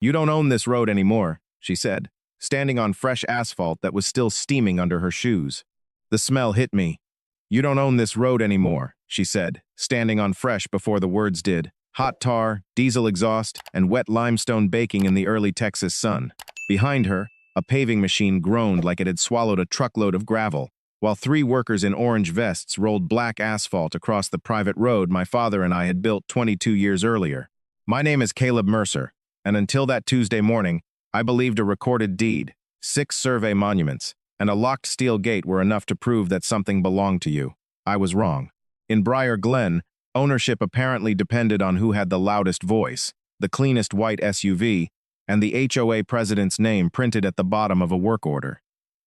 "You don't own this road anymore," she said, standing on fresh asphalt that was still steaming under her shoes. The smell hit me. "You don't own this road anymore," she said, standing on fresh before the words did. Hot tar, diesel exhaust, and wet limestone baking in the early Texas sun. Behind her, a paving machine groaned like it had swallowed a truckload of gravel, while three workers in orange vests rolled black asphalt across the private road my father and I had built 22 years earlier. My name is Caleb Mercer, and until that Tuesday morning, I believed a recorded deed, 6 survey monuments, and a locked steel gate were enough to prove that something belonged to you. I was wrong. In Briar Glen, ownership apparently depended on who had the loudest voice, the cleanest white SUV, and the HOA president's name printed at the bottom of a work order.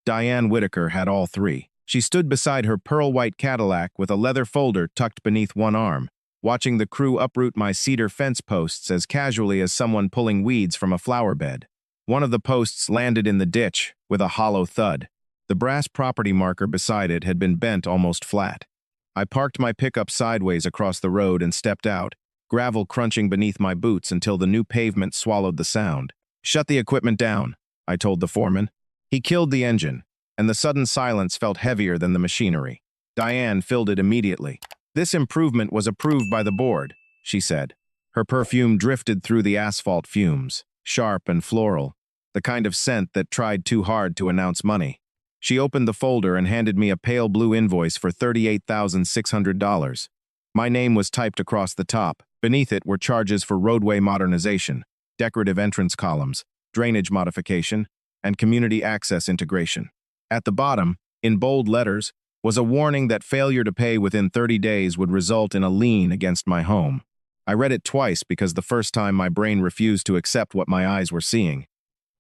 Diane Whitaker had all three. She stood beside her pearl-white Cadillac with a leather folder tucked beneath one arm, watching the crew uproot my cedar fence posts as casually as someone pulling weeds from a flower bed. One of the posts landed in the ditch with a hollow thud. The brass property marker beside it had been bent almost flat. I parked my pickup sideways across the road and stepped out, gravel crunching beneath my boots until the new pavement swallowed the sound. "Shut the equipment down," I told the foreman. He killed the engine, and the sudden silence felt heavier than the machinery. Diane filled it immediately. "This improvement was approved by the board," she said. Her perfume drifted through the asphalt fumes, sharp and floral, the kind of scent that tried too hard to announce money. She opened the folder and handed me a pale blue invoice for $38,600. My name was typed across the top. Beneath it were charges for roadway modernization, decorative entrance columns, drainage modification, and community access integration. At the bottom, in bold letters, was a warning that failure to pay within 30 days would result in a lien against my home. I read it twice because the first time my brain refused to accept what my eyes were seeing.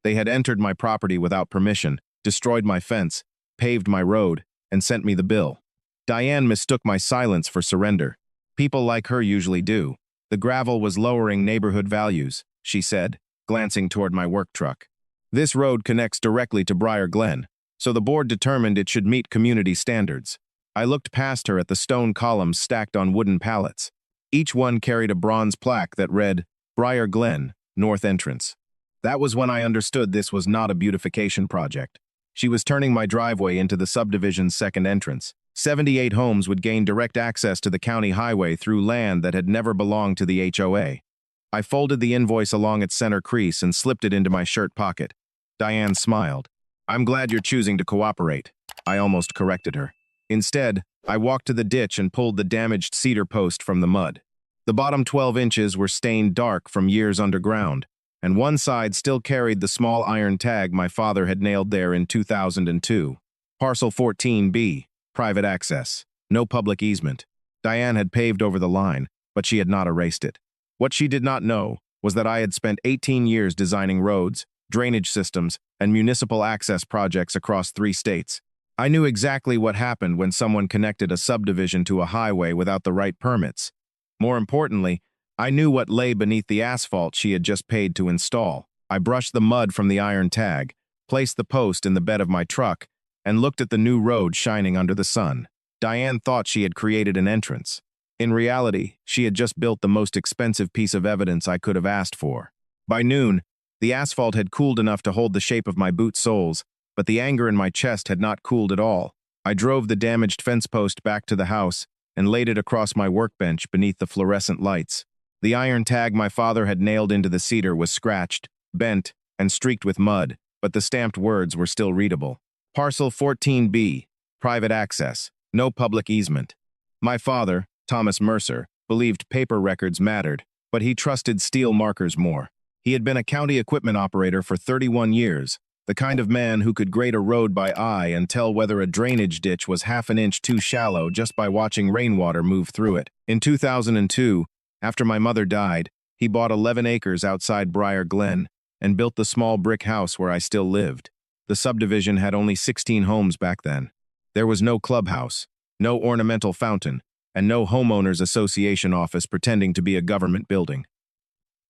They had entered my property without permission, destroyed my fence, paved my road, and sent me the bill. Diane mistook my silence for surrender. People like her usually do. The gravel was lowering neighborhood values, she said, glancing toward my work truck. This road connects directly to Briar Glen, so the board determined it should meet community standards. I looked past her at the stone columns stacked on wooden pallets. Each one carried a bronze plaque that read, "Briar Glen, North Entrance." That was when I understood this was not a beautification project. She was turning my driveway into the subdivision's second entrance. 78 homes would gain direct access to the county highway through land that had never belonged to the HOA. I folded the invoice along its center crease and slipped it into my shirt pocket. Diane smiled. "I'm glad you're choosing to cooperate," I almost corrected her. Instead, I walked to the ditch and pulled the damaged cedar post from the mud. The bottom 12 inches were stained dark from years underground, and one side still carried the small iron tag my father had nailed there in 2002. Parcel 14B, private access, no public easement. Diane had paved over the line, but she had not erased it. What she did not know was that I had spent 18 years designing roads, drainage systems, and municipal access projects across 3 states. I knew exactly what happened when someone connected a subdivision to a highway without the right permits. More importantly, I knew what lay beneath the asphalt she had just paid to install. I brushed the mud from the iron tag, placed the post in the bed of my truck, and looked at the new road shining under the sun. Diane thought she had created an entrance. In reality, she had just built the most expensive piece of evidence I could have asked for. By noon, the asphalt had cooled enough to hold the shape of my boot soles, but the anger in my chest had not cooled at all. I drove the damaged fence post back to the house and laid it across my workbench beneath the fluorescent lights. The iron tag my father had nailed into the cedar was scratched, bent, and streaked with mud, but the stamped words were still readable. Parcel 14B, private access, no public easement. My father, Thomas Mercer, believed paper records mattered, but he trusted steel markers more. He had been a county equipment operator for 31 years, the kind of man who could grade a road by eye and tell whether a drainage ditch was half an inch too shallow just by watching rainwater move through it. In 2002, after my mother died, he bought 11 acres outside Briar Glen and built the small brick house where I still lived. The subdivision had only 16 homes back then. There was no clubhouse, no ornamental fountain, and no homeowners association office pretending to be a government building.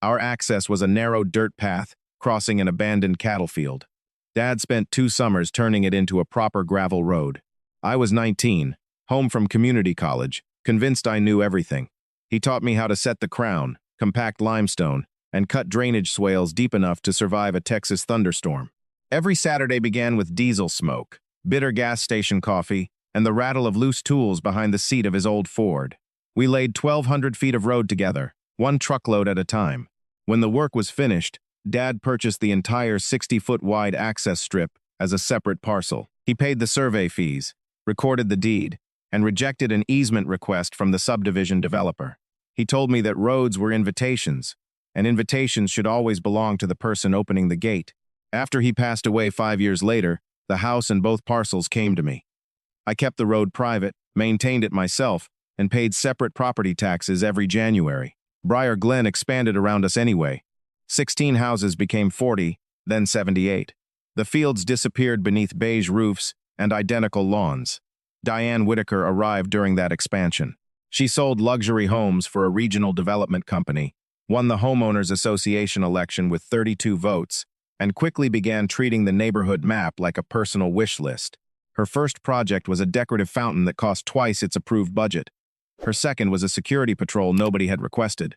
Our access was a narrow dirt path crossing an abandoned cattle field. Dad spent 2 summers turning it into a proper gravel road. I was 19, home from community college, convinced I knew everything. He taught me how to set the crown, compact limestone, and cut drainage swales deep enough to survive a Texas thunderstorm. Every Saturday began with diesel smoke, bitter gas station coffee, and the rattle of loose tools behind the seat of his old Ford. We laid 1,200 feet of road together, one truckload at a time. When the work was finished, Dad purchased the entire 60-foot wide access strip as a separate parcel. He paid the survey fees, recorded the deed, and rejected an easement request from the subdivision developer. He told me that roads were invitations, and invitations should always belong to the person opening the gate. After he passed away 5 years later, the house and both parcels came to me. I kept the road private, maintained it myself, and paid separate property taxes every January. Briar Glen expanded around us anyway. 16 houses became 40, then 78. The fields disappeared beneath beige roofs and identical lawns. Diane Whitaker arrived during that expansion. She sold luxury homes for a regional development company, won the Homeowners Association election with 32 votes, and quickly began treating the neighborhood map like a personal wish list. Her first project was a decorative fountain that cost twice its approved budget. Her second was a security patrol nobody had requested.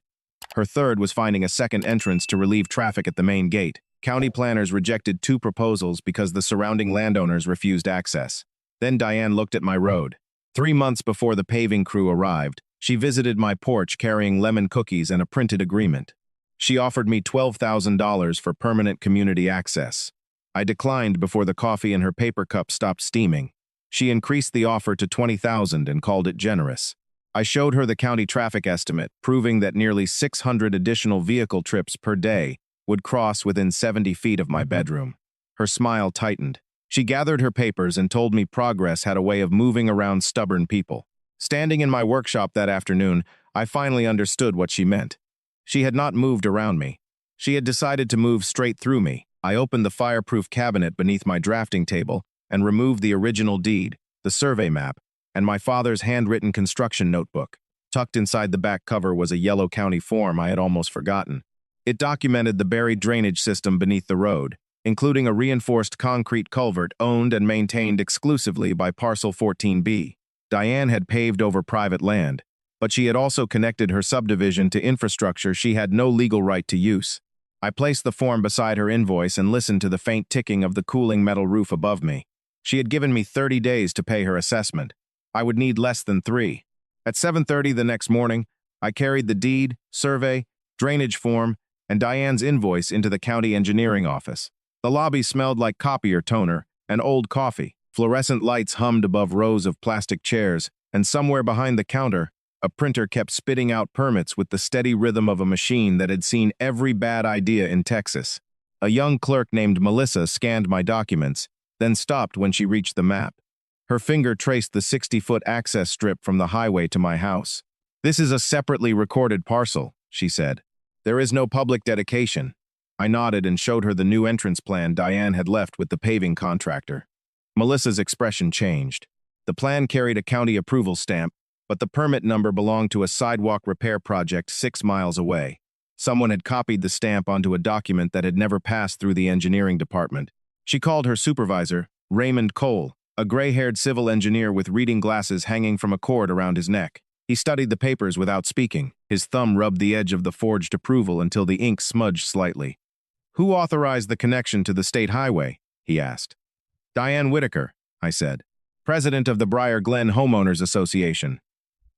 Her third was finding a second entrance to relieve traffic at the main gate. County planners rejected 2 proposals because the surrounding landowners refused access. Then Diane looked at my road. 3 months before the paving crew arrived, she visited my porch carrying lemon cookies and a printed agreement. She offered me $12,000 for permanent community access. I declined before the coffee in her paper cup stopped steaming. She increased the offer to $20,000 and called it generous. I showed her the county traffic estimate, proving that nearly 600 additional vehicle trips per day would cross within 70 feet of my bedroom. Her smile tightened. She gathered her papers and told me progress had a way of moving around stubborn people. Standing in my workshop that afternoon, I finally understood what she meant. She had not moved around me. She had decided to move straight through me. I opened the fireproof cabinet beneath my drafting table and removed the original deed, the survey map, and my father's handwritten construction notebook. Tucked inside the back cover was a yellow county form I had almost forgotten. It documented the buried drainage system beneath the road, including a reinforced concrete culvert owned and maintained exclusively by Parcel 14B. Diane had paved over private land, but she had also connected her subdivision to infrastructure she had no legal right to use. I placed the form beside her invoice and listened to the faint ticking of the cooling metal roof above me. She had given me 30 days to pay her assessment. I would need less than 3. At 7:30 the next morning, I carried the deed, survey, drainage form, and Diane's invoice into the county engineering office. The lobby smelled like copier toner and old coffee. Fluorescent lights hummed above rows of plastic chairs, and somewhere behind the counter, a printer kept spitting out permits with the steady rhythm of a machine that had seen every bad idea in Texas. A young clerk named Melissa scanned my documents, then stopped when she reached the map. Her finger traced the 60-foot access strip from the highway to my house. "This is a separately recorded parcel," she said. "There is no public dedication." I nodded and showed her the new entrance plan Diane had left with the paving contractor. Melissa's expression changed. The plan carried a county approval stamp, but the permit number belonged to a sidewalk repair project 6 miles away. Someone had copied the stamp onto a document that had never passed through the engineering department. She called her supervisor, Raymond Cole, a gray-haired civil engineer with reading glasses hanging from a cord around his neck. He studied the papers without speaking. His thumb rubbed the edge of the forged approval until the ink smudged slightly. "Who authorized the connection to the state highway?" he asked. "Diane Whitaker," I said, "president of the Briar Glen Homeowners Association."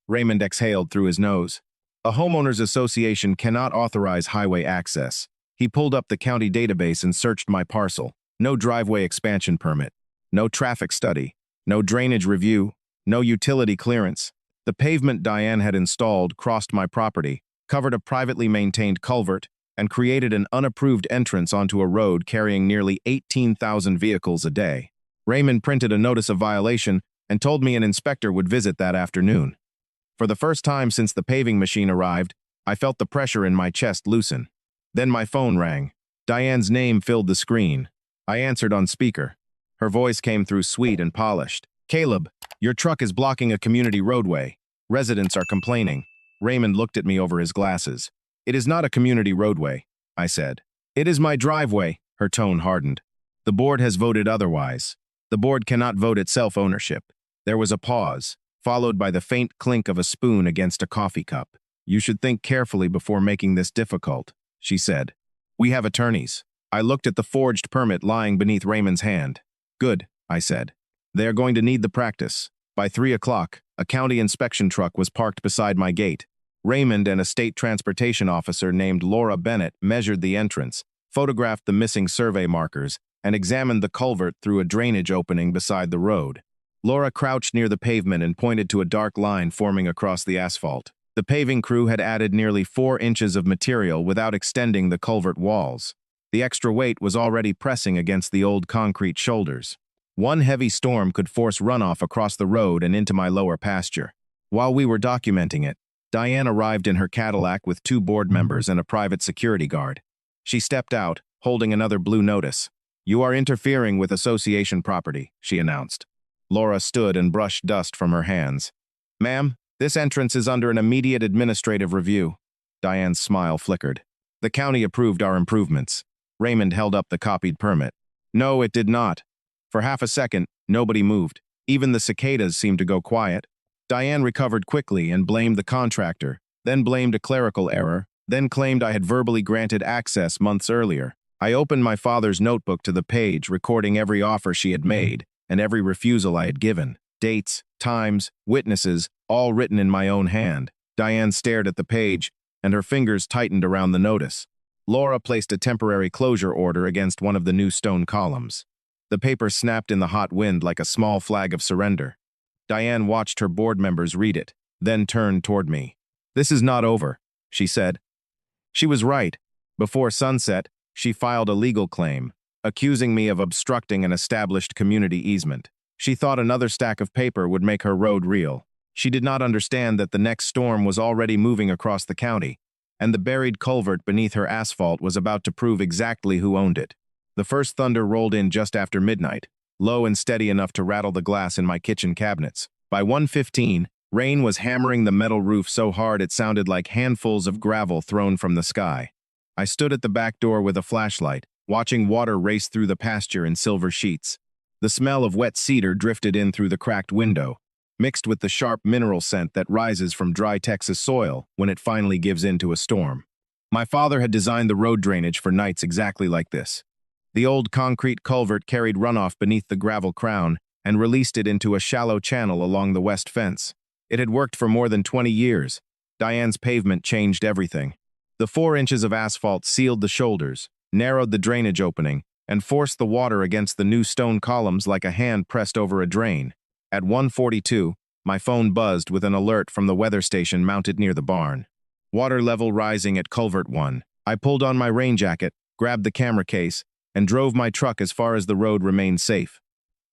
Raymond exhaled through his nose. "A homeowners association cannot authorize highway access." He pulled up the county database and searched my parcel. No driveway expansion permit. No traffic study, no drainage review, no utility clearance. The pavement Diane had installed crossed my property, covered a privately maintained culvert, and created an unapproved entrance onto a road carrying nearly 18,000 vehicles a day. Raymond printed a notice of violation and told me an inspector would visit that afternoon. For the first time since the paving machine arrived, I felt the pressure in my chest loosen. Then my phone rang. Diane's name filled the screen. I answered on speaker. Her voice came through sweet and polished. "Caleb, your truck is blocking a community roadway. Residents are complaining." Raymond looked at me over his glasses. "It is not a community roadway," I said. "It is my driveway," her tone hardened. "The board has voted otherwise. The board cannot vote itself ownership." There was a pause, followed by the faint clink of a spoon against a coffee cup. "You should think carefully before making this difficult," she said. We have attorneys. I looked at the forged permit lying beneath Raymond's hand. Good, I said. They are going to need the practice. By 3 o'clock, a county inspection truck was parked beside my gate. Raymond and a state transportation officer named Laura Bennett measured the entrance, photographed the missing survey markers, and examined the culvert through a drainage opening beside the road. Laura crouched near the pavement and pointed to a dark line forming across the asphalt. The paving crew had added nearly 4 inches of material without extending the culvert walls. The extra weight was already pressing against the old concrete shoulders. One heavy storm could force runoff across the road and into my lower pasture. While we were documenting it, Diane arrived in her Cadillac with 2 board members and a private security guard. She stepped out, holding another blue notice. You are interfering with association property, she announced. Laura stood and brushed dust from her hands. Ma'am, this entrance is under an immediate administrative review. Diane's smile flickered. The county approved our improvements. Raymond held up the copied permit. No, it did not. For half a second, nobody moved. Even the cicadas seemed to go quiet. Diane recovered quickly and blamed the contractor, then blamed a clerical error, then claimed I had verbally granted access months earlier. I opened my father's notebook to the page, recording every offer she had made and every refusal I had given. Dates, times, witnesses, all written in my own hand. Diane stared at the page, and her fingers tightened around the notice. Laura placed a temporary closure order against one of the new stone columns. The paper snapped in the hot wind like a small flag of surrender. Diane watched her board members read it, then turned toward me. This is not over, she said. She was right. Before sunset, she filed a legal claim, accusing me of obstructing an established community easement. She thought another stack of paper would make her road real. She did not understand that the next storm was already moving across the county, and the buried culvert beneath her asphalt was about to prove exactly who owned it. The first thunder rolled in just after midnight, low and steady enough to rattle the glass in my kitchen cabinets. By 1:15, rain was hammering the metal roof so hard it sounded like handfuls of gravel thrown from the sky. I stood at the back door with a flashlight, watching water race through the pasture in silver sheets. The smell of wet cedar drifted in through the cracked window, mixed with the sharp mineral scent that rises from dry Texas soil when it finally gives in to a storm. My father had designed the road drainage for nights exactly like this. The old concrete culvert carried runoff beneath the gravel crown and released it into a shallow channel along the west fence. It had worked for more than 20 years. Diane's pavement changed everything. The 4 inches of asphalt sealed the shoulders, narrowed the drainage opening, and forced the water against the new stone columns like a hand pressed over a drain. At 1:42, my phone buzzed with an alert from the weather station mounted near the barn. Water level rising at Culvert 1. I pulled on my rain jacket, grabbed the camera case, and drove my truck as far as the road remained safe.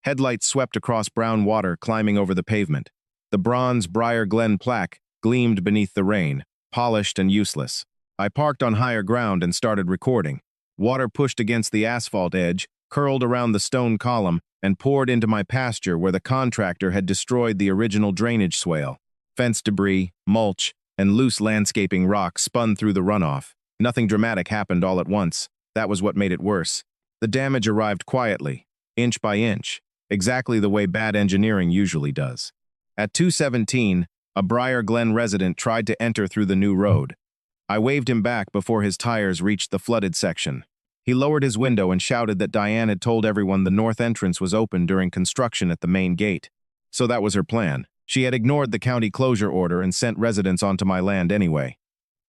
Headlights swept across brown water climbing over the pavement. The bronze Briar Glen plaque gleamed beneath the rain, polished and useless. I parked on higher ground and started recording. Water pushed against the asphalt edge, curled around the stone column, and poured into my pasture where the contractor had destroyed the original drainage swale. Fence debris, mulch, and loose landscaping rock spun through the runoff. Nothing dramatic happened all at once. That was what made it worse. The damage arrived quietly, inch by inch, exactly the way bad engineering usually does. At 2:17, a Briar Glen resident tried to enter through the new road. I waved him back before his tires reached the flooded section. He lowered his window and shouted that Diane had told everyone the north entrance was open during construction at the main gate. So that was her plan. She had ignored the county closure order and sent residents onto my land anyway.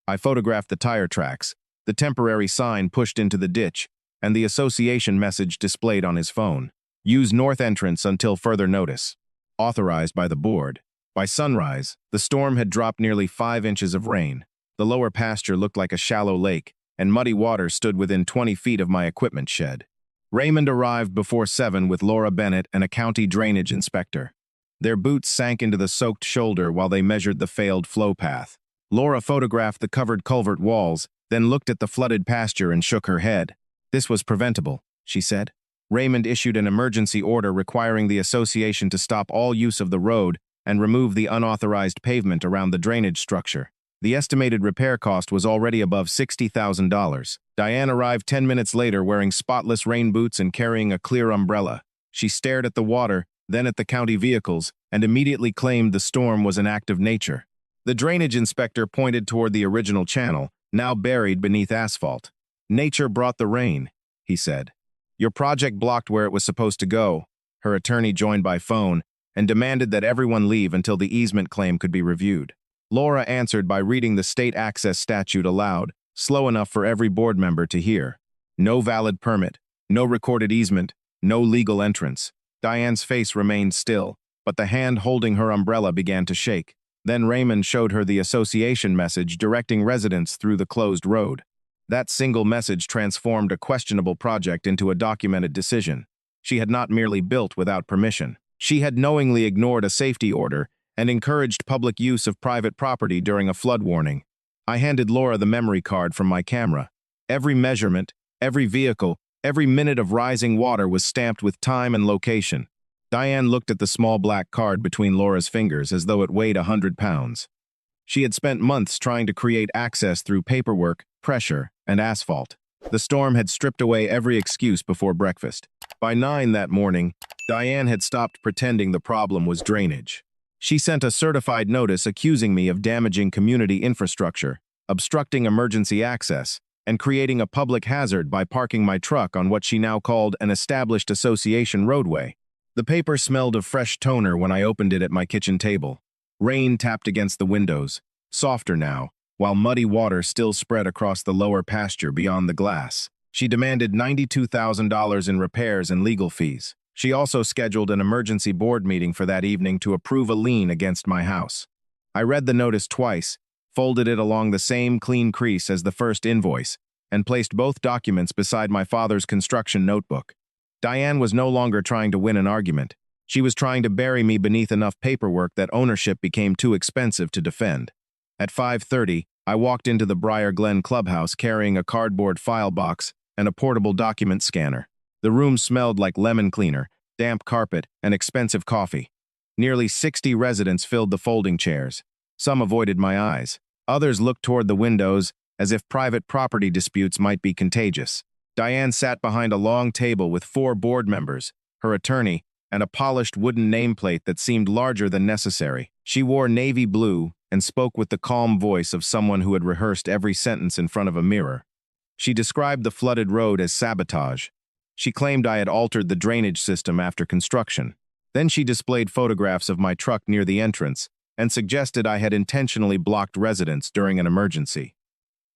I photographed the tire tracks, the temporary sign pushed into the ditch, and the association message displayed on his phone. Use north entrance until further notice. Authorized by the board. By sunrise, the storm had dropped nearly 5 inches of rain. The lower pasture looked like a shallow lake, and muddy water stood within 20 feet of my equipment shed. Raymond arrived before 7 with Laura Bennett and a county drainage inspector. Their boots sank into the soaked shoulder while they measured the failed flow path. Laura photographed the covered culvert walls, then looked at the flooded pasture and shook her head. This was preventable, she said. Raymond issued an emergency order requiring the association to stop all use of the road and remove the unauthorized pavement around the drainage structure. The estimated repair cost was already above $60,000. Diane arrived 10 minutes later wearing spotless rain boots and carrying a clear umbrella. She stared at the water, then at the county vehicles, and immediately claimed the storm was an act of nature. The drainage inspector pointed toward the original channel, now buried beneath asphalt. Nature brought the rain, he said. Your project blocked where it was supposed to go. Her attorney joined by phone and demanded that everyone leave until the easement claim could be reviewed. Laura answered by reading the state access statute aloud, slow enough for every board member to hear. No valid permit, no recorded easement, no legal entrance. Diane's face remained still, but the hand holding her umbrella began to shake. Then Raymond showed her the association message directing residents through the closed road. That single message transformed a questionable project into a documented decision. She had not merely built without permission. She had knowingly ignored a safety order and encouraged public use of private property during a flood warning. I handed Laura the memory card from my camera. Every measurement, every vehicle, every minute of rising water was stamped with time and location. Diane looked at the small black card between Laura's fingers as though it weighed 100 pounds. She had spent months trying to create access through paperwork, pressure, and asphalt. The storm had stripped away every excuse before breakfast. By 9 that morning, Diane had stopped pretending the problem was drainage. She sent a certified notice accusing me of damaging community infrastructure, obstructing emergency access, and creating a public hazard by parking my truck on what she now called an established association roadway. The paper smelled of fresh toner when I opened it at my kitchen table. Rain tapped against the windows, softer now, while muddy water still spread across the lower pasture beyond the glass. She demanded $92,000 in repairs and legal fees. She also scheduled an emergency board meeting for that evening to approve a lien against my house. I read the notice twice, folded it along the same clean crease as the first invoice, and placed both documents beside my father's construction notebook. Diane was no longer trying to win an argument. She was trying to bury me beneath enough paperwork that ownership became too expensive to defend. At 5:30, I walked into the Briar Glen clubhouse carrying a cardboard file box and a portable document scanner. The room smelled like lemon cleaner, damp carpet, and expensive coffee. Nearly 60 residents filled the folding chairs. Some avoided my eyes. Others looked toward the windows as if private property disputes might be contagious. Diane sat behind a long table with 4 board members, her attorney, and a polished wooden nameplate that seemed larger than necessary. She wore navy blue and spoke with the calm voice of someone who had rehearsed every sentence in front of a mirror. She described the flooded road as sabotage. She claimed I had altered the drainage system after construction. Then she displayed photographs of my truck near the entrance and suggested I had intentionally blocked residents during an emergency.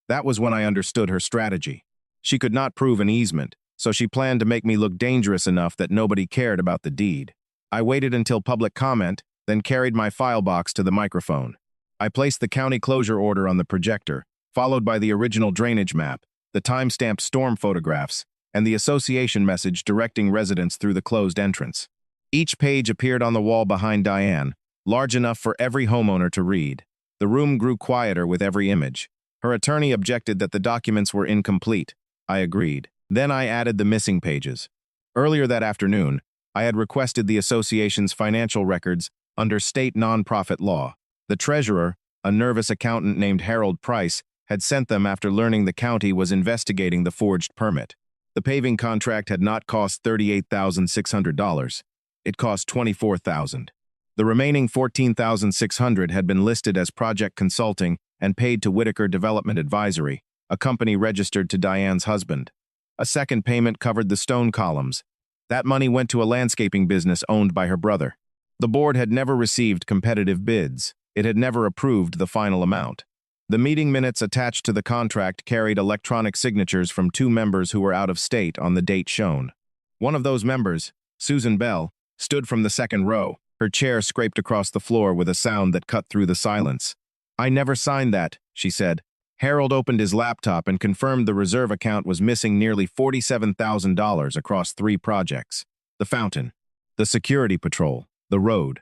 That was when I understood her strategy. She could not prove an easement, so she planned to make me look dangerous enough that nobody cared about the deed. I waited until public comment, then carried my file box to the microphone. I placed the county closure order on the projector, followed by the original drainage map, the time-stamped storm photographs, and the association message directing residents through the closed entrance. Each page appeared on the wall behind Diane, large enough for every homeowner to read. The room grew quieter with every image. Her attorney objected that the documents were incomplete. I agreed. Then I added the missing pages. Earlier that afternoon, I had requested the association's financial records under state nonprofit law. The treasurer, a nervous accountant named Harold Price, had sent them after learning the county was investigating the forged permit. The paving contract had not cost $38,600. It cost $24,000. The remaining $14,600 had been listed as project consulting and paid to Whitaker Development Advisory, a company registered to Diane's husband. A second payment covered the stone columns. That money went to a landscaping business owned by her brother. The board had never received competitive bids. It had never approved the final amount. The meeting minutes attached to the contract carried electronic signatures from 2 members who were out of state on the date shown. One of those members, Susan Bell, stood from the second row. Her chair scraped across the floor with a sound that cut through the silence. "I never signed that," she said. Harold opened his laptop and confirmed the reserve account was missing nearly $47,000 across 3 projects. The fountain, the security patrol, the road.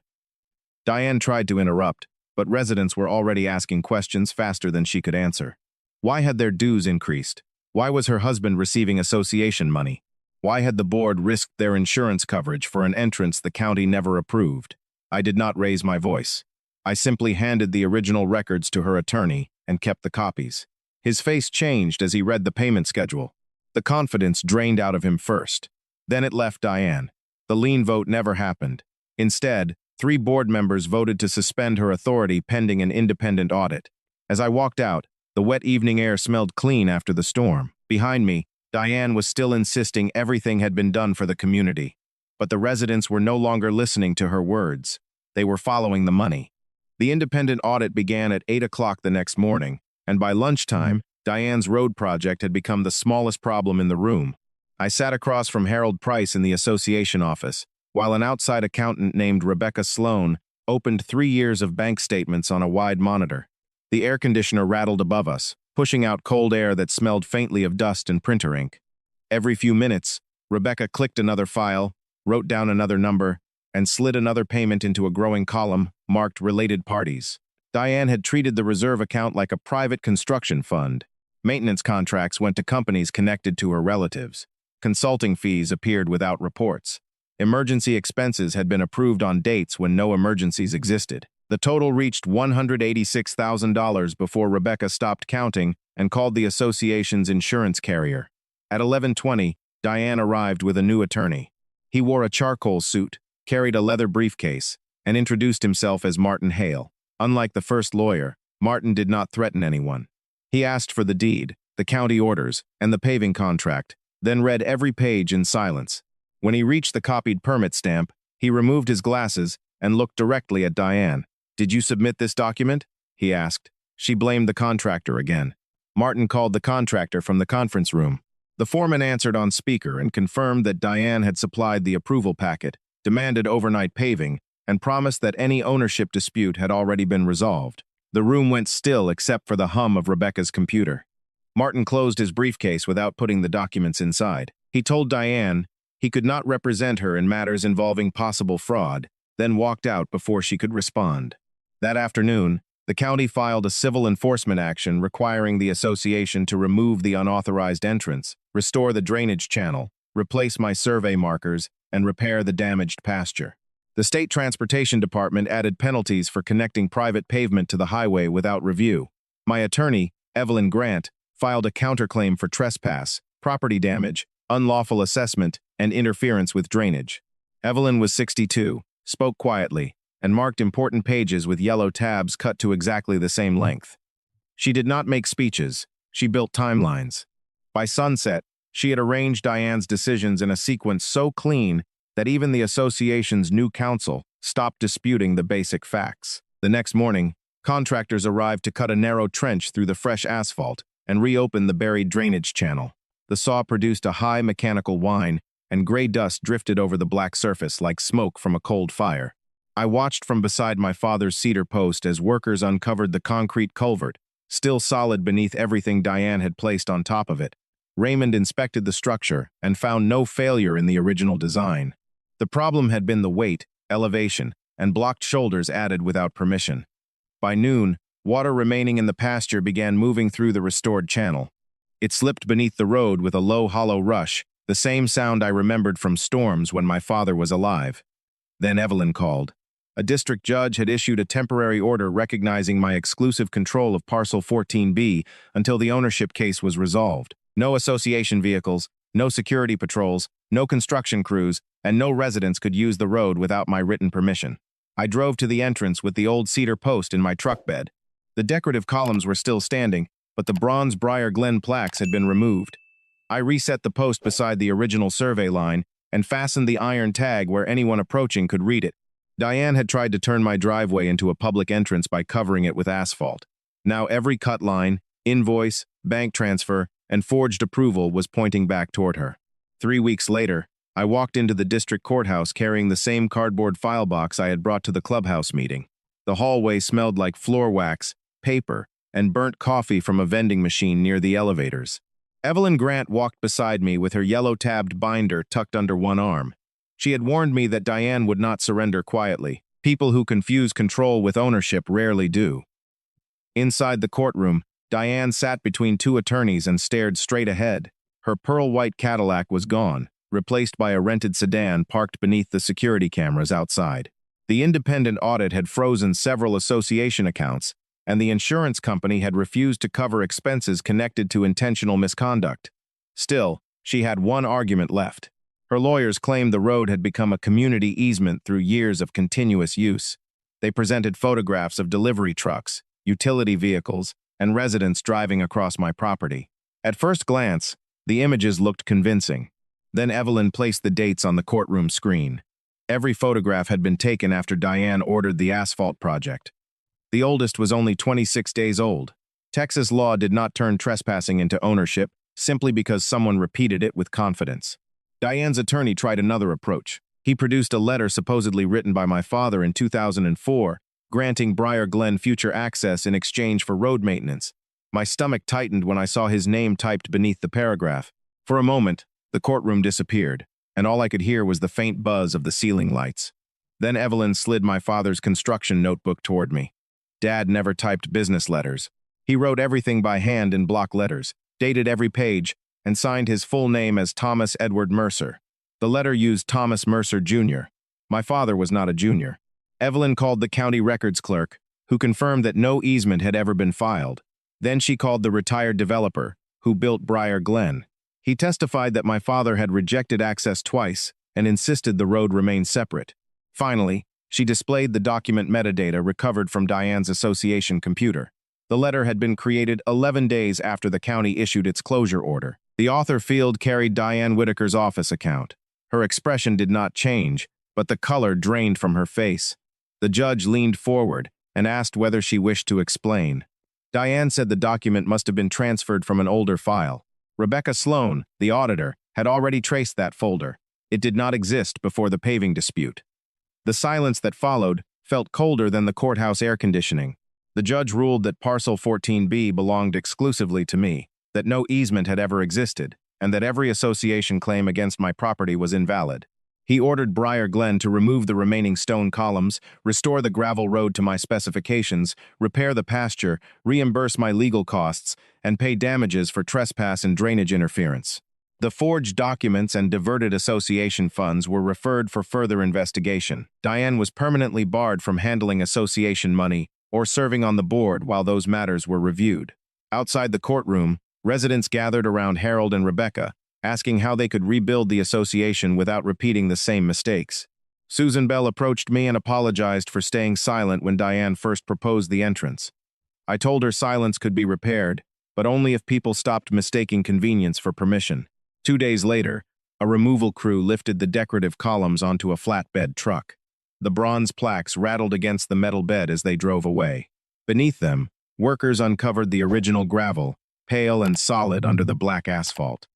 Diane tried to interrupt, but residents were already asking questions faster than she could answer. Why had their dues increased? Why was her husband receiving association money? Why had the board risked their insurance coverage for an entrance the county never approved? I did not raise my voice. I simply handed the original records to her attorney and kept the copies. His face changed as he read the payment schedule. The confidence drained out of him first. Then it left Diane. The lien vote never happened. Instead, 3 board members voted to suspend her authority pending an independent audit. As I walked out, The wet evening air smelled clean after the storm. Behind me, Diane was still insisting everything had been done for the community. But the residents were no longer listening to her words. They were following the money. The independent audit began at 8 o'clock the next morning, and by lunchtime, Diane's road project had become the smallest problem in the room. I sat across from Harold Price in the association office, while an outside accountant named Rebecca Sloan opened 3 years of bank statements on a wide monitor. The air conditioner rattled above us, pushing out cold air that smelled faintly of dust and printer ink. Every few minutes, Rebecca clicked another file, wrote down another number, and slid another payment into a growing column marked Related Parties. Diane had treated the reserve account like a private construction fund. Maintenance contracts went to companies connected to her relatives. Consulting fees appeared without reports. Emergency expenses had been approved on dates when no emergencies existed. The total reached $186,000 before Rebecca stopped counting and called the association's insurance carrier. At 11:20, Diane arrived with a new attorney. He wore a charcoal suit, carried a leather briefcase, and introduced himself as Martin Hale. Unlike the first lawyer, Martin did not threaten anyone. He asked for the deed, the county orders, and the paving contract, then read every page in silence. When he reached the copied permit stamp, he removed his glasses and looked directly at Diane. "Did you submit this document?" he asked. She blamed the contractor again. Martin called the contractor from the conference room. The foreman answered on speaker and confirmed that Diane had supplied the approval packet, demanded overnight paving, and promised that any ownership dispute had already been resolved. The room went still except for the hum of Rebecca's computer. Martin closed his briefcase without putting the documents inside. He told Diane he could not represent her in matters involving possible fraud, then walked out before she could respond. That afternoon, the county filed a civil enforcement action requiring the association to remove the unauthorized entrance, restore the drainage channel, replace my survey markers, and repair the damaged pasture. The State Transportation Department added penalties for connecting private pavement to the highway without review. My attorney, Evelyn Grant, filed a counterclaim for trespass, property damage, unlawful assessment, and interference with drainage. Evelyn was 62, spoke quietly, and marked important pages with yellow tabs cut to exactly the same length. She did not make speeches, she built timelines. By sunset, she had arranged Diane's decisions in a sequence so clean that even the association's new counsel stopped disputing the basic facts. The next morning, contractors arrived to cut a narrow trench through the fresh asphalt and reopen the buried drainage channel. The saw produced a high mechanical whine, and gray dust drifted over the black surface like smoke from a cold fire. I watched from beside my father's cedar post as workers uncovered the concrete culvert, still solid beneath everything Diane had placed on top of it. Raymond inspected the structure and found no failure in the original design. The problem had been the weight, elevation, and blocked shoulders added without permission. By noon, water remaining in the pasture began moving through the restored channel. It slipped beneath the road with a low, hollow rush, the same sound I remembered from storms when my father was alive. Then Evelyn called. A district judge had issued a temporary order recognizing my exclusive control of Parcel 14B until the ownership case was resolved. No association vehicles, no security patrols, no construction crews, and no residents could use the road without my written permission. I drove to the entrance with the old cedar post in my truck bed. The decorative columns were still standing, but the bronze Briar Glen plaques had been removed. I reset the post beside the original survey line and fastened the iron tag where anyone approaching could read it. Diane had tried to turn my driveway into a public entrance by covering it with asphalt. Now every cut line, invoice, bank transfer, and forged approval was pointing back toward her. 3 weeks later, I walked into the district courthouse carrying the same cardboard file box I had brought to the clubhouse meeting. The hallway smelled like floor wax, paper, and burnt coffee from a vending machine near the elevators. Evelyn Grant walked beside me with her yellow-tabbed binder tucked under one arm. She had warned me that Diane would not surrender quietly. People who confuse control with ownership rarely do. Inside the courtroom, Diane sat between two attorneys and stared straight ahead. Her pearl-white Cadillac was gone, replaced by a rented sedan parked beneath the security cameras outside. The independent audit had frozen several association accounts, and the insurance company had refused to cover expenses connected to intentional misconduct. Still, she had one argument left. Her lawyers claimed the road had become a community easement through years of continuous use. They presented photographs of delivery trucks, utility vehicles, and residents driving across my property. At first glance, the images looked convincing. Then Evelyn placed the dates on the courtroom screen. Every photograph had been taken after Diane ordered the asphalt project. The oldest was only 26 days old. Texas law did not turn trespassing into ownership simply because someone repeated it with confidence. Diane's attorney tried another approach. He produced a letter supposedly written by my father in 2004, granting Briar Glen future access in exchange for road maintenance. My stomach tightened when I saw his name typed beneath the paragraph. For a moment, the courtroom disappeared, and all I could hear was the faint buzz of the ceiling lights. Then Evelyn slid my father's construction notebook toward me. Dad never typed business letters. He wrote everything by hand in block letters, dated every page, and signed his full name as Thomas Edward Mercer. The letter used Thomas Mercer, Jr. My father was not a junior. Evelyn called the county records clerk, who confirmed that no easement had ever been filed. Then she called the retired developer, who built Briar Glen. He testified that my father had rejected access twice and insisted the road remain separate. Finally, she displayed the document metadata recovered from Diane's association computer. The letter had been created 11 days after the county issued its closure order. The author field carried Diane Whitaker's office account. Her expression did not change, but the color drained from her face. The judge leaned forward and asked whether she wished to explain. Diane said the document must have been transferred from an older file. Rebecca Sloan, the auditor, had already traced that folder. It did not exist before the paving dispute. The silence that followed felt colder than the courthouse air conditioning. The judge ruled that Parcel 14B belonged exclusively to me, that no easement had ever existed, and that every association claim against my property was invalid. He ordered Briar Glen to remove the remaining stone columns, restore the gravel road to my specifications, repair the pasture, reimburse my legal costs, and pay damages for trespass and drainage interference. The forged documents and diverted association funds were referred for further investigation. Diane was permanently barred from handling association money or serving on the board while those matters were reviewed. Outside the courtroom, residents gathered around Harold and Rebecca, asking how they could rebuild the association without repeating the same mistakes. Susan Bell approached me and apologized for staying silent when Diane first proposed the entrance. I told her silence could be repaired, but only if people stopped mistaking convenience for permission. 2 days later, a removal crew lifted the decorative columns onto a flatbed truck. The bronze plaques rattled against the metal bed as they drove away. Beneath them, workers uncovered the original gravel, pale and solid under the black asphalt.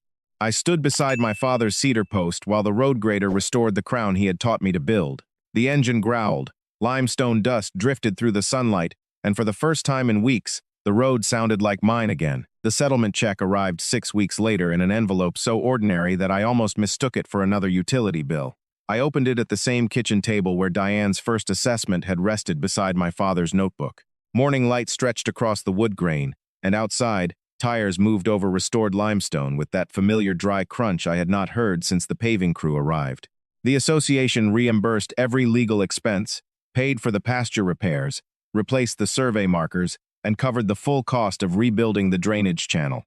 I stood beside my father's cedar post while the road grader restored the crown he had taught me to build. The engine growled, limestone dust drifted through the sunlight, and for the first time in weeks, the road sounded like mine again. The settlement check arrived 6 weeks later in an envelope so ordinary that I almost mistook it for another utility bill. I opened it at the same kitchen table where Diane's first assessment had rested beside my father's notebook. Morning light stretched across the wood grain, and outside, tires moved over restored limestone with that familiar dry crunch I had not heard since the paving crew arrived. The association reimbursed every legal expense, paid for the pasture repairs, replaced the survey markers, and covered the full cost of rebuilding the drainage channel.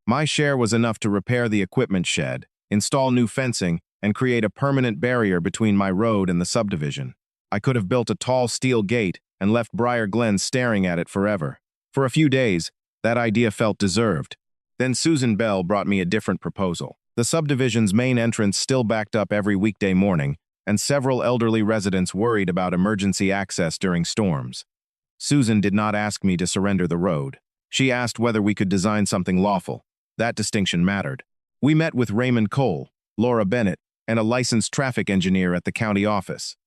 My share was enough to repair the equipment shed, install new fencing, and create a permanent barrier between my road and the subdivision. I could have built a tall steel gate and left Briar Glen staring at it forever. For a few days, that idea felt deserved. Then Susan Bell brought me a different proposal. The subdivision's main entrance still backed up every weekday morning, and several elderly residents worried about emergency access during storms. Susan did not ask me to surrender the road. She asked whether we could design something lawful. That distinction mattered. We met with Raymond Cole, Laura Bennett, and a licensed traffic engineer at the county office.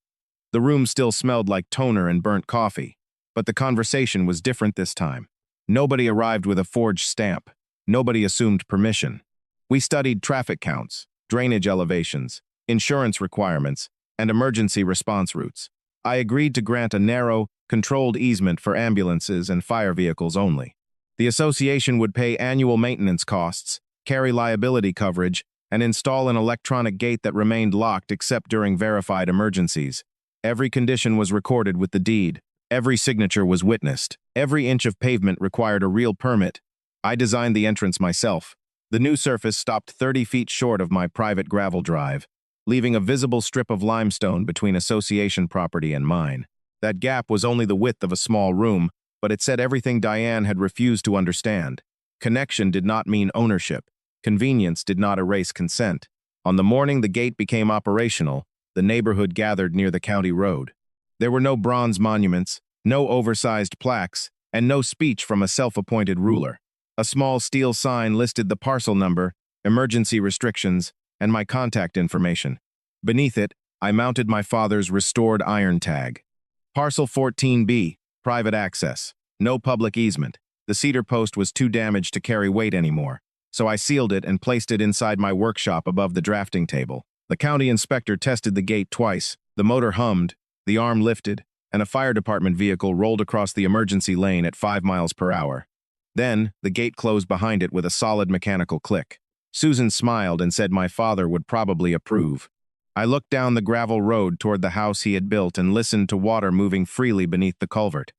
The room still smelled like toner and burnt coffee, but the conversation was different this time. Nobody arrived with a forged stamp. Nobody assumed permission. We studied traffic counts, drainage elevations, insurance requirements, and emergency response routes. I agreed to grant a narrow, controlled easement for ambulances and fire vehicles only. The association would pay annual maintenance costs, carry liability coverage, and install an electronic gate that remained locked except during verified emergencies. Every condition was recorded with the deed. Every signature was witnessed. Every inch of pavement required a real permit. I designed the entrance myself. The new surface stopped 30 feet short of my private gravel drive, leaving a visible strip of limestone between association property and mine. That gap was only the width of a small room, but but it said everything Diane had refused to understand. Connection did not mean ownership. Convenience did not erase consent. On the morning the gate became operational, the neighborhood gathered near the county road. There were no bronze monuments, no oversized plaques, and no speech from a self-appointed ruler. A small steel sign listed the parcel number, emergency restrictions, and my contact information. Beneath it, I mounted my father's restored iron tag. Parcel 14B, private access. No public easement. The cedar post was too damaged to carry weight anymore, so I sealed it and placed it inside my workshop above the drafting table. The county inspector tested the gate twice. The motor hummed, the arm lifted, and a fire department vehicle rolled across the emergency lane at 5 miles per hour. Then, the gate closed behind it with a solid mechanical click. Susan smiled and said my father would probably approve. I looked down the gravel road toward the house he had built and listened to water moving freely beneath the culvert.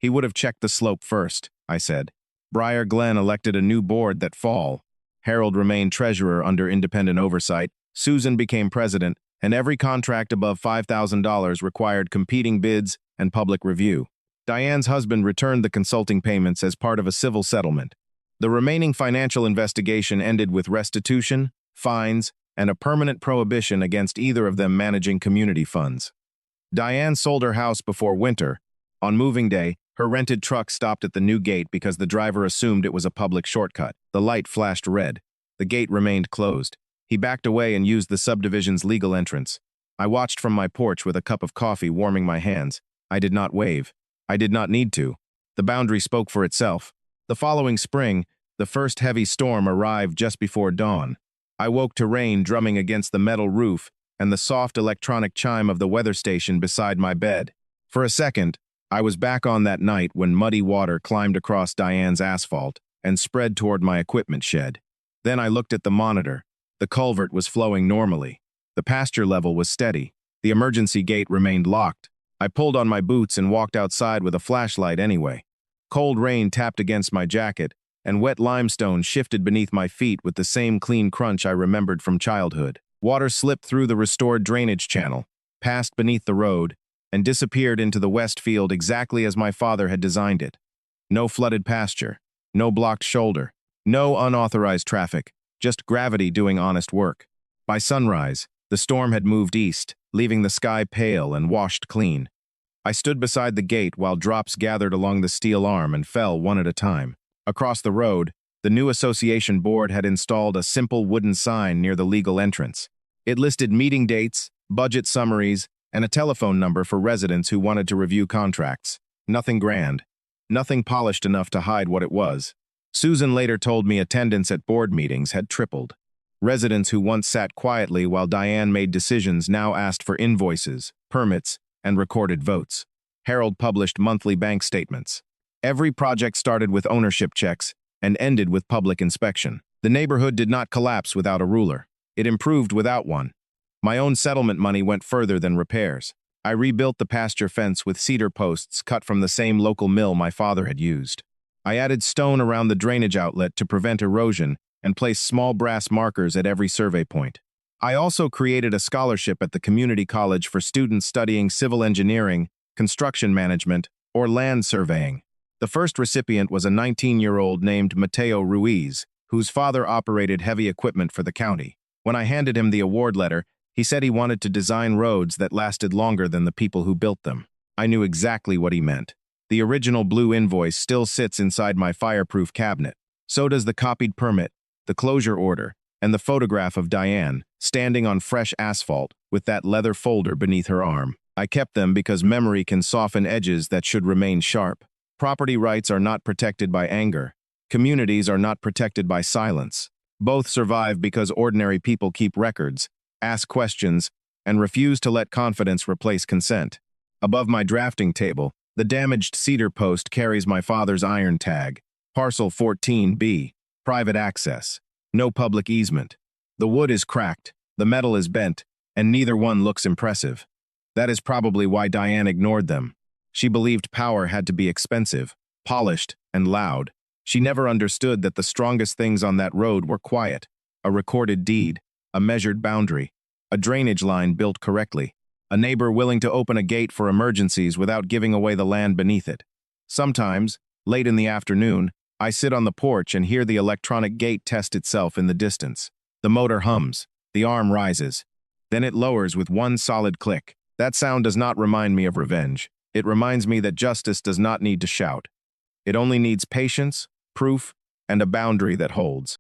He would have checked the slope first, I said. Briar Glen elected a new board that fall. Harold remained treasurer under independent oversight. Susan became president, and every contract above $5,000 required competing bids and public review. Diane's husband returned the consulting payments as part of a civil settlement. The remaining financial investigation ended with restitution, fines, and a permanent prohibition against either of them managing community funds. Diane sold her house before winter. On moving day, her rented truck stopped at the new gate because the driver assumed it was a public shortcut. The light flashed red. The gate remained closed. He backed away and used the subdivision's legal entrance. I watched from my porch with a cup of coffee warming my hands. I did not wave. I did not need to. The boundary spoke for itself. The following spring, the first heavy storm arrived just before dawn. I woke to rain drumming against the metal roof and the soft electronic chime of the weather station beside my bed. For a second, I was back on that night when muddy water climbed across Diane's asphalt and spread toward my equipment shed. Then I looked at the monitor. The culvert was flowing normally. The pasture level was steady. The emergency gate remained locked. I pulled on my boots and walked outside with a flashlight anyway. Cold rain tapped against my jacket, and wet limestone shifted beneath my feet with the same clean crunch I remembered from childhood. Water slipped through the restored drainage channel, passed beneath the road, and disappeared into the west field exactly as my father had designed it. No flooded pasture, no blocked shoulder, no unauthorized traffic, just gravity doing honest work. By sunrise, the storm had moved east, leaving the sky pale and washed clean. I stood beside the gate while drops gathered along the steel arm and fell one at a time. Across the road, the new association board had installed a simple wooden sign near the legal entrance. It listed meeting dates, budget summaries, and a telephone number for residents who wanted to review contracts. Nothing grand. Nothing polished enough to hide what it was. Susan later told me attendance at board meetings had tripled. Residents who once sat quietly while Diane made decisions now asked for invoices, permits, and recorded votes. Harold published monthly bank statements. Every project started with ownership checks and ended with public inspection. The neighborhood did not collapse without a ruler. It improved without one. My own settlement money went further than repairs. I rebuilt the pasture fence with cedar posts cut from the same local mill my father had used. I added stone around the drainage outlet to prevent erosion and placed small brass markers at every survey point. I also created a scholarship at the community college for students studying civil engineering, construction management, or land surveying. The first recipient was a 19-year-old named Mateo Ruiz, whose father operated heavy equipment for the county. When I handed him the award letter, he said he wanted to design roads that lasted longer than the people who built them. I knew exactly what he meant. The original blue invoice still sits inside my fireproof cabinet. So does the copied permit, the closure order, and the photograph of Diane, standing on fresh asphalt with that leather folder beneath her arm. I kept them because memory can soften edges that should remain sharp. Property rights are not protected by anger. Communities are not protected by silence. Both survive because ordinary people keep records, ask questions, and refuse to let confidence replace consent. Above my drafting table, the damaged cedar post carries my father's iron tag, Parcel 14B, private access, no public easement. The wood is cracked, the metal is bent, and neither one looks impressive. That is probably why Diane ignored them. She believed power had to be expensive, polished, and loud. She never understood that the strongest things on that road were quiet, a recorded deed, a measured boundary, a drainage line built correctly, a neighbor willing to open a gate for emergencies without giving away the land beneath it. Sometimes, late in the afternoon, I sit on the porch and hear the electronic gate test itself in the distance. The motor hums, the arm rises. Then it lowers with one solid click. That sound does not remind me of revenge. It reminds me that justice does not need to shout. It only needs patience, proof, and a boundary that holds.